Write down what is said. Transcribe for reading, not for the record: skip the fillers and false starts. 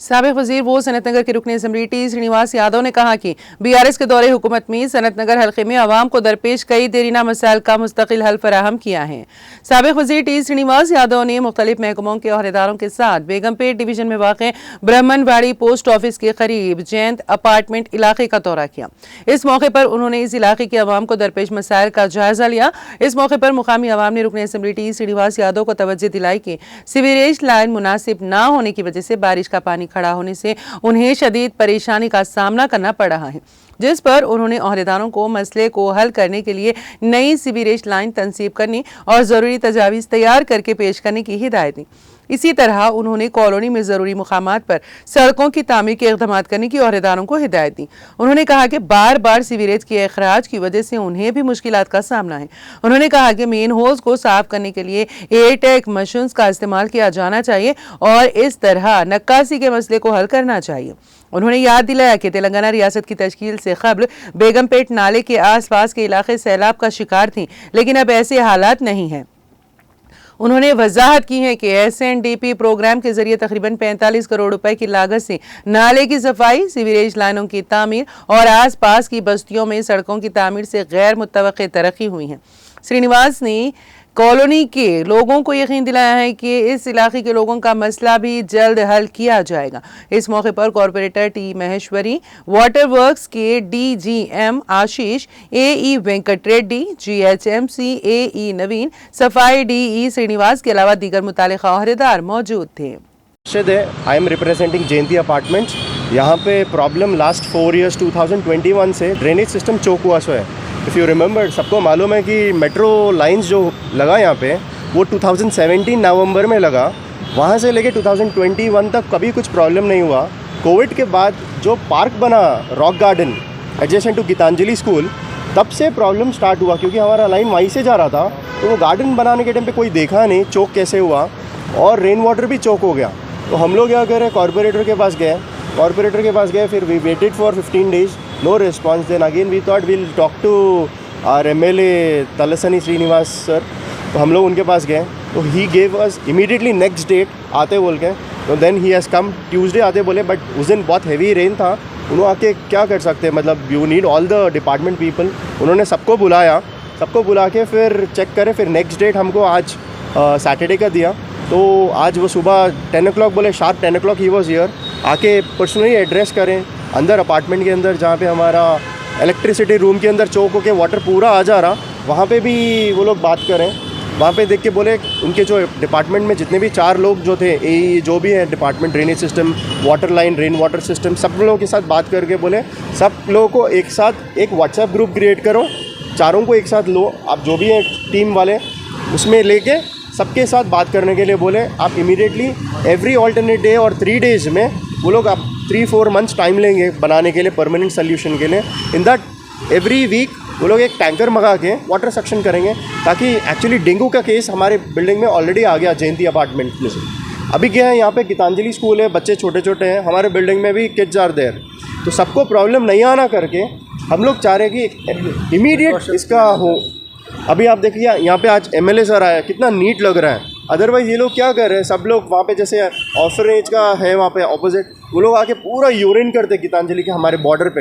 साबिक वजीर वो सनत नगर के रुकन असम्बली टी श्रीनिवास यादव ने कहा कि BRS के दौरे हुकूमत में सनत नगर हल्के में आवाम को दरपेश कई देरीना मसाइल का मुस्तकिल हल फराहम किया है। साबिक वजीर टी श्रीनिवास यादव ने मुख्तलिफ महकमों के अहदेदारों के साथ बेगमपेट डिवीजन में वाक़ ब्राह्मणवाड़ी पोस्ट ऑफिस के करीब जैंत अपार्टमेंट इलाके का दौरा किया। इस मौके पर उन्होंने इस इलाके के अवाम को दरपेश मसाइल का जायजा लिया। इस मौके पर मुकामी अवाम ने रुकन असम्बली टी श्रीनिवास यादव को तवज्जो दिलाई कि सीवरेज लाइन मुनासिब न होने की वजह से बारिश का पानी खड़ा होने से उन्हें शदीद परेशानी का सामना करना पड़ रहा है, जिस पर उन्होंने अहदेदारों को मसले को हल करने के लिए नई सीवरेज लाइन तंसीब करने और ज़रूरी तजावीज़ तैयार करके पेश करने की हिदायत दी। इसी तरह उन्होंने कॉलोनी में ज़रूरी मुकामात पर सड़कों की तामीर के इक़दाम करने की अहदेदारों को हिदायत दी। उन्होंने कहा कि बार बार सीवरेज के अखराज की वजह से उन्हें भी मुश्किलात का सामना है। उन्होंने कहा कि मेन होल्स को साफ करने के लिए एयरटेक मशीन्स का इस्तेमाल किया जाना चाहिए और इस तरह नक्कासी के मसले को हल करना चाहिए। उन्होंने याद दिलाया कि तेलंगाना रियासत की तश्कील से कबल बेगमपेट नाले के आसपास के इलाके सैलाब का शिकार थी, लेकिन अब ऐसे हालात नहीं हैं। उन्होंने वजाहत की है कि SNDP प्रोग्राम के जरिए तकरीबन 45 करोड़ रुपए की लागत से नाले की सफाई, सीवरेज लाइनों की तामीर और आसपास की बस्तियों में सड़कों की तामीर से गैर मुतवक्किल तरक्की हुई है। श्रीनिवास ने कॉलोनी के लोगों को यकीन दिलाया है कि इस इलाके के लोगों का मसला भी जल्द हल किया जाएगा। इस मौके पर corporator T Maheshwari, water works के DGM Ashish, AE Venkat Reddy, GHMC AE Naveen, सफाई DE श्रीनिवास के अलावा दीगर मुतालिका अहदेदार मौजूद थे। I am representing Jayanti apartments. यहाँ पे प्रॉब्लम लास्ट 4 ईयर्स 2021 से ड्रेनेज सिस्टम चोक हुआ सो है। इफ़ यू रिमेंबर, सबको मालूम है कि मेट्रो लाइंस जो लगा यहाँ पे वो 2017 नवंबर में लगा। वहाँ से लेके 2021 तक कभी कुछ प्रॉब्लम नहीं हुआ। कोविड के बाद जो पार्क बना rock garden adjacent to Gitanjali school, तब से प्रॉब्लम स्टार्ट हुआ, क्योंकि हमारा लाइन वहीं से जा रहा था। तो वो गार्डन बनाने के टाइम पे कोई देखा नहीं चौक कैसे हुआ, और रेन वाटर भी चौक हो गया। तो हम लोग क्या करें, कॉरपोरेटर के पास गए, फिर we waited for 15 days, no response. Then again we thought will talk to our MLA Talasani Srinivas sir. तो हम लोग उनके पास गए, तो he gave us immediately next date आते बोल के। तो then he has come Tuesday आते बोले, बट उस दिन बहुत हैवी रेन था। उन्होंने आके क्या कर सकते हैं, मतलब you need all the department people. उन्होंने सबको बुला के फिर चेक करे। फिर नेक्स्ट डेट हमको आज सैटरडे का दिया। तो आज वो सुबह 10 o'clock बोले, sharp 10 o'clock he was here. आके पर्सनली एड्रेस करें अंदर अपार्टमेंट के अंदर, जहाँ पे हमारा इलेक्ट्रिसिटी रूम के अंदर चौक होके वाटर पूरा आ जा रहा, वहाँ पे भी वो लोग बात करें। वहाँ पे देख के बोले उनके जो डिपार्टमेंट में जितने भी 4 लोग जो थे, AE जो भी है department, drainage system, water line, rain water system, सब लोगों के साथ बात करके बोले सब लोगों को एक साथ एक व्हाट्सएप ग्रुप क्रिएट करो, चारों को एक साथ लो, आप जो भी हैं टीम वाले उसमें लेके सबके साथ बात करने के लिए बोले। आप इमीडिएटली एवरी ऑल्टरनेट डे और 3 days में वो लोग आप 3-4 months टाइम लेंगे बनाने के लिए परमानेंट सोल्यूशन के लिए। इन दैट एवरी वीक वो लोग एक टैंकर मंगा के वाटर सक्शन करेंगे, ताकि एक्चुअली डेंगू का केस हमारे बिल्डिंग में ऑलरेडी आ गया जयंती अपार्टमेंट में से। अभी क्या है, यहाँ पे गीतांजलि स्कूल है, बच्चे छोटे छोटे हैं, हमारे बिल्डिंग में भी किड्स आर देयर। तो सबको प्रॉब्लम नहीं आना करके हम लोग चाह रहे हैं कि इमीडिएट इसका हो। अभी आप देखिए यहाँ पे आज MLA सर आया, कितना नीट लग रहा है। अदरवाइज़ ये लोग क्या कर रहे हैं, सब लोग वहाँ पे जैसे ऑर्फनेज का है वहाँ पे ऑपोजिट, वो लोग आके पूरा यूरिन करते गीतांजलि के हमारे बॉर्डर पे।